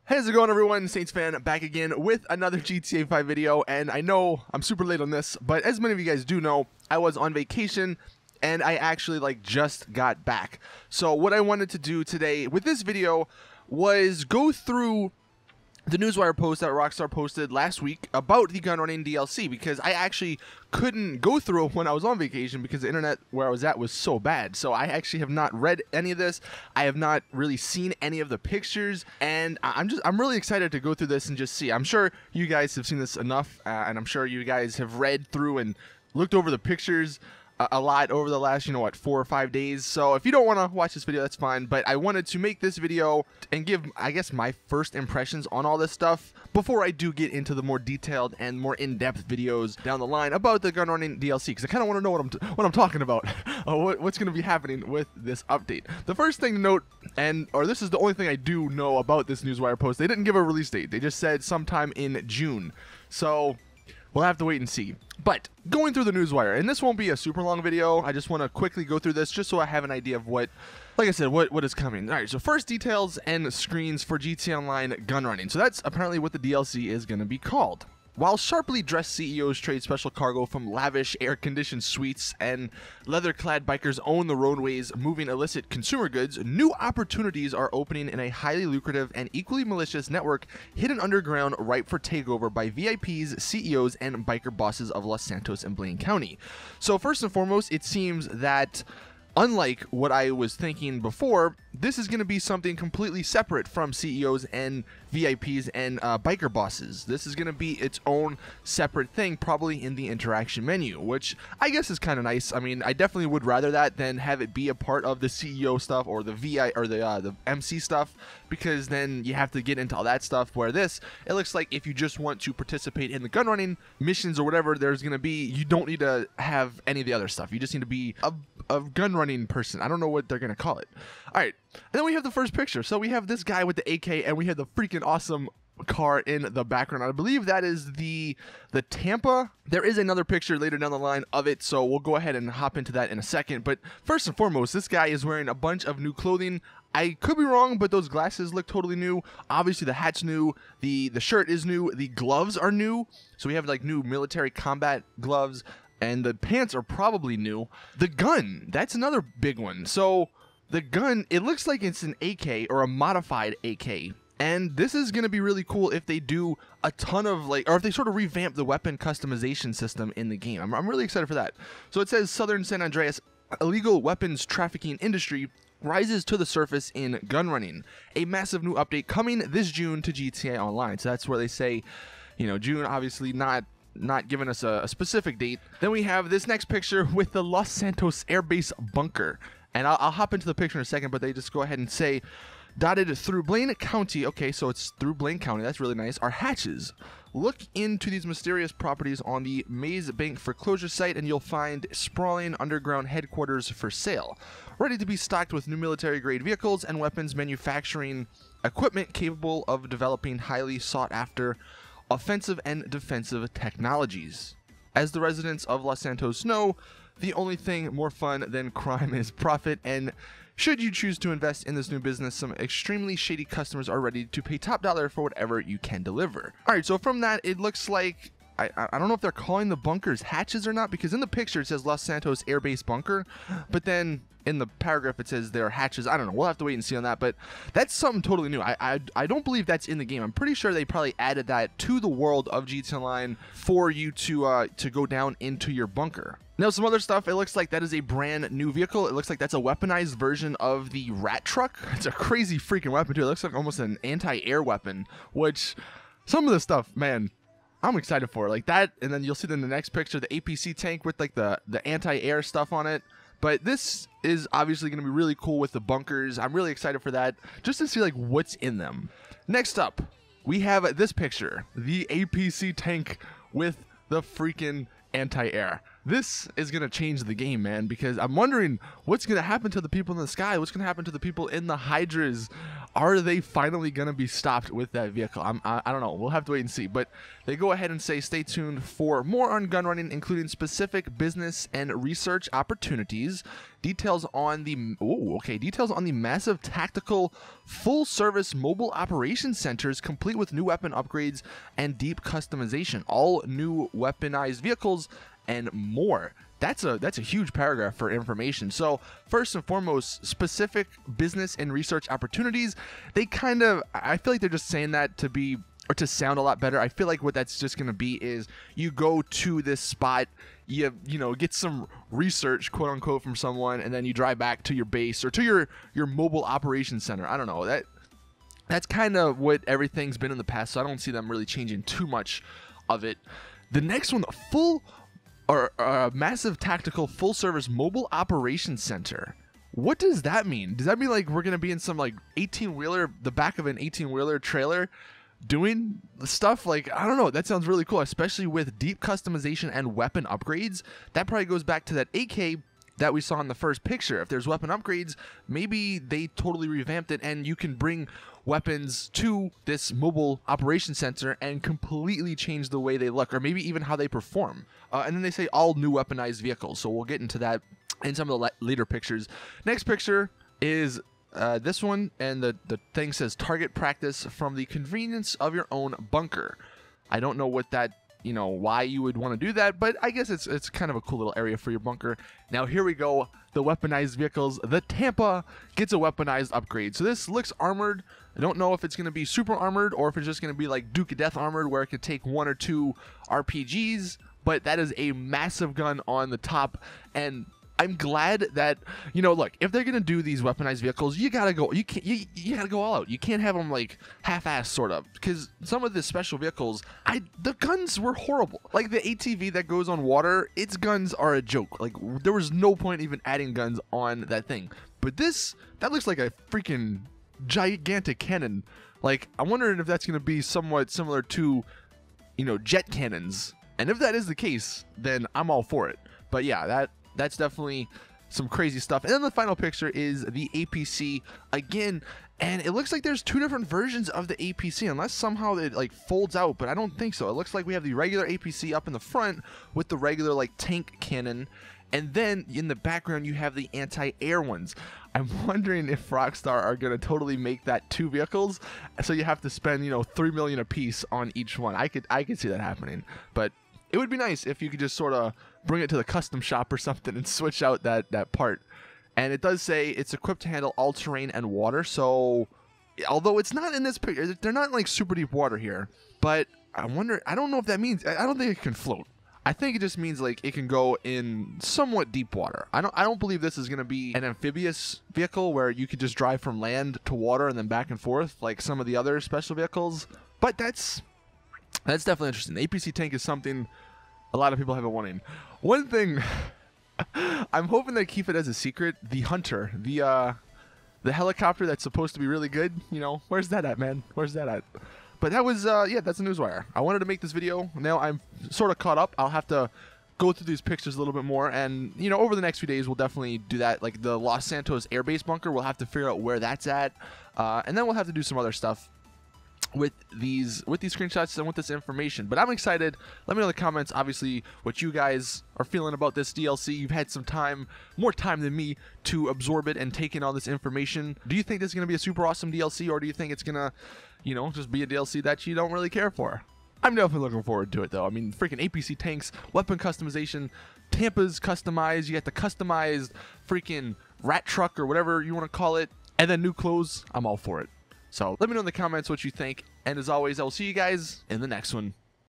How's it going, everyone? Saintsfan back again with another GTA 5 video, and I know I'm super late on this, but as many of you guys do know, I was on vacation and I actually just got back. So what I wanted to do today with this video was go through the Newswire post that Rockstar posted last week about the gun running DLC, because I actually couldn't go through it when I was on vacation because the internet where I was at was so bad. So I actually have not read any of this. I have not really seen any of the pictures, and I'm really excited to go through this and just see. I'm sure you guys have seen this enough, and I'm sure you guys have read through and looked over the pictures a lot over the last, 4 or 5 days. So if you don't want to watch this video, that's fine. But I wanted to make this video and give, I guess, my first impressions on all this stuff before I do get into the more detailed and more in-depth videos down the line about the gun running DLC, because I kind of want to know what I'm talking about, what's going to be happening with this update. The first thing to note, or this is the only thing I do know about this Newswire post, they didn't give a release date. They just said sometime in June. So we'll have to wait and see. But going through the Newswire, and this won't be a super long video, I just want to quickly go through this just so I have an idea of what, like I said, what is coming. Alright, so first, details and screens for GTA Online gun running. So that's apparently what the DLC is going to be called. While sharply dressed CEOs trade special cargo from lavish air-conditioned suites and leather-clad bikers own the roadways moving illicit consumer goods, new opportunities are opening in a highly lucrative and equally malicious network hidden underground, ripe for takeover by VIPs, CEOs, and biker bosses of Los Santos and Blaine County. So first and foremost, it seems that unlike what I was thinking before, this is going to be something completely separate from CEOs and VIPs and biker bosses. This is going to be its own separate thing, probably in the interaction menu, which I guess is kind of nice. I mean, I definitely would rather that than have it be a part of the CEO stuff or the the MC stuff, because then you have to get into all that stuff. Where this, it looks like if you just want to participate in the gun running missions or whatever there's going to be, you don't need to have any of the other stuff. You just need to be a gun running person. I don't know what they're going to call it. All right. And then we have the first picture. So we have this guy with the AK, and we have the freaking awesome car in the background. I believe that is the Tampa. There is another picture later down the line of it, so we'll go ahead and hop into that in a second. But first and foremost, this guy is wearing a bunch of new clothing. I could be wrong, but those glasses look totally new. Obviously, the hat's new. The shirt is new. The gloves are new. So we have new military combat gloves, and the pants are probably new. The gun, that's another big one. So the gun, it looks like it's an AK or a modified AK. And this is going to be really cool if they do a ton of or if they sort of revamp the weapon customization system in the game. I'm really excited for that. So it says Southern San Andreas illegal weapons trafficking industry rises to the surface in gun running. A massive new update coming this June to GTA Online. So that's where they say, June, obviously not giving us a specific date. Then we have this next picture with the Los Santos Air Base bunker. And I'll hop into the picture in a second, but they just go ahead and say, dotted through Blaine County, okay, so it's through Blaine County, that's really nice, are hatches. Look into these mysterious properties on the Maze Bank foreclosure site, and you'll find sprawling underground headquarters for sale, ready to be stocked with new military-grade vehicles and weapons manufacturing equipment capable of developing highly sought-after offensive and defensive technologies. As the residents of Los Santos know, the only thing more fun than crime is profit, and should you choose to invest in this new business, some extremely shady customers are ready to pay top dollar for whatever you can deliver. Alright, so from that, it looks like, I don't know if they're calling the bunkers hatches or not, because in the picture it says Los Santos Air Base Bunker, but then in the paragraph it says they're hatches. I don't know. We'll have to wait and see on that, but that's something totally new. I don't believe that's in the game. I'm pretty sure they probably added that to the world of GTA Online for you to go down into your bunker. Now, some other stuff, it looks like that is a brand new vehicle. It looks like that's a weaponized version of the Rat Truck. It's a crazy freaking weapon, too. It looks like almost an anti-air weapon, which some of the stuff, man, I'm excited for. Like that, and then you'll see in the next picture, the APC tank with the anti-air stuff on it. But this is obviously going to be really cool with the bunkers. I'm really excited for that, just to see what's in them. Next up, we have this picture, the APC tank with the freaking anti-air. This is going to change the game, man, because I'm wondering what's going to happen to the people in the sky. What's going to happen to the people in the Hydras? Are they finally going to be stopped with that vehicle? I don't know. We'll have to wait and see. But they go ahead and say, stay tuned for more on gun running, including specific business and research opportunities. Details on the massive tactical full-service mobile operations centers, complete with new weapon upgrades and deep customization. All new weaponized vehicles and more. That's a huge paragraph for information. So first and foremost, specific business and research opportunities. They kind of, I feel like they're just saying that to be, or to sound a lot better. I feel like what that's just going to be is you go to this spot, you know, get some research, quote unquote, from someone, and then you drive back to your base or to your mobile operations center. I don't know. That's kind of what everything's been in the past, so I don't see them really changing too much of it. The next one, a massive tactical full-service mobile operations center. What does that mean? Does that mean like we're gonna be in some like 18-wheeler, the back of an 18-wheeler trailer, doing stuff? Like, I don't know. That sounds really cool, especially with deep customization and weapon upgrades. That probably goes back to that AK that we saw in the first picture. If there's weapon upgrades, maybe they totally revamped it, and you can bring weapons to this mobile operation center and completely change the way they look, or maybe even how they perform. And then they say all new weaponized vehicles, so we'll get into that in some of the later pictures. Next picture is this one, and the thing says target practice from the convenience of your own bunker. I don't know what that, you know, why you would want to do that, but I guess it's kind of a cool little area for your bunker. Now here we go, the weaponized vehicles. The Tampa gets a weaponized upgrade. So this looks armored. I don't know if it's going to be super armored or if it's just going to be like Duke of Death armored, where it could take 1 or 2 RPGs, but that is a massive gun on the top. And I'm glad that, you know, look, if they're gonna do these weaponized vehicles, you gotta go. You gotta go all out. You can't have them like half-assed, sort of, because some of the special vehicles, the guns were horrible. Like the ATV that goes on water, its guns are a joke. Like there was no point even adding guns on that thing. But that looks like a freaking gigantic cannon. Like I'm wondering if that's gonna be somewhat similar to, you know, jet cannons. And if that is the case, then I'm all for it. But yeah, that's definitely some crazy stuff. And then the final picture is the APC again, and it looks like there's 2 different versions of the APC, unless somehow it like folds out, but I don't think so. It looks like we have the regular APC up in the front with the regular like tank cannon, and then in the background you have the anti-air ones. I'm wondering if Rockstar are going to totally make that 2 vehicles, so you have to spend, you know, $3 million a piece on each one. I could see that happening, but it would be nice if you could just sort of bring it to the custom shop or something and switch out that part. And it does say it's equipped to handle all terrain and water. So although it's not in this picture, they're not like super deep water here, but I don't know if that means, I don't think it can float. I think it just means like it can go in somewhat deep water. I don't believe this is going to be an amphibious vehicle where you could just drive from land to water and then back and forth like some of the other special vehicles. But that's definitely interesting. The APC tank is something a lot of people have been wanting. One thing I'm hoping they keep it as a secret, the Hunter, the helicopter that's supposed to be really good, you know, where's that at, man? Where's that at? But that was yeah, that's the newswire. I wanted to make this video. Now I'm sort of caught up. I'll have to go through these pictures a little bit more, and you know, over the next few days we'll definitely do that. Like the Los Santos Air Base bunker, we'll have to figure out where that's at, and then we'll have to do some other stuff with these screenshots and with this information. But I'm excited. Let me know in the comments, obviously, what you guys are feeling about this DLC. You've had some time, more time than me, to absorb it and take in all this information. Do you think this is going to be a super awesome DLC, or do you think it's going to, you know, just be a DLC that you don't really care for? I'm definitely looking forward to it, though. I mean, freaking APC tanks, weapon customization, Tampa's customized, you got the customized freaking rat truck or whatever you want to call it, and then new clothes. I'm all for it. So let me know in the comments what you think, and as always, I will see you guys in the next one.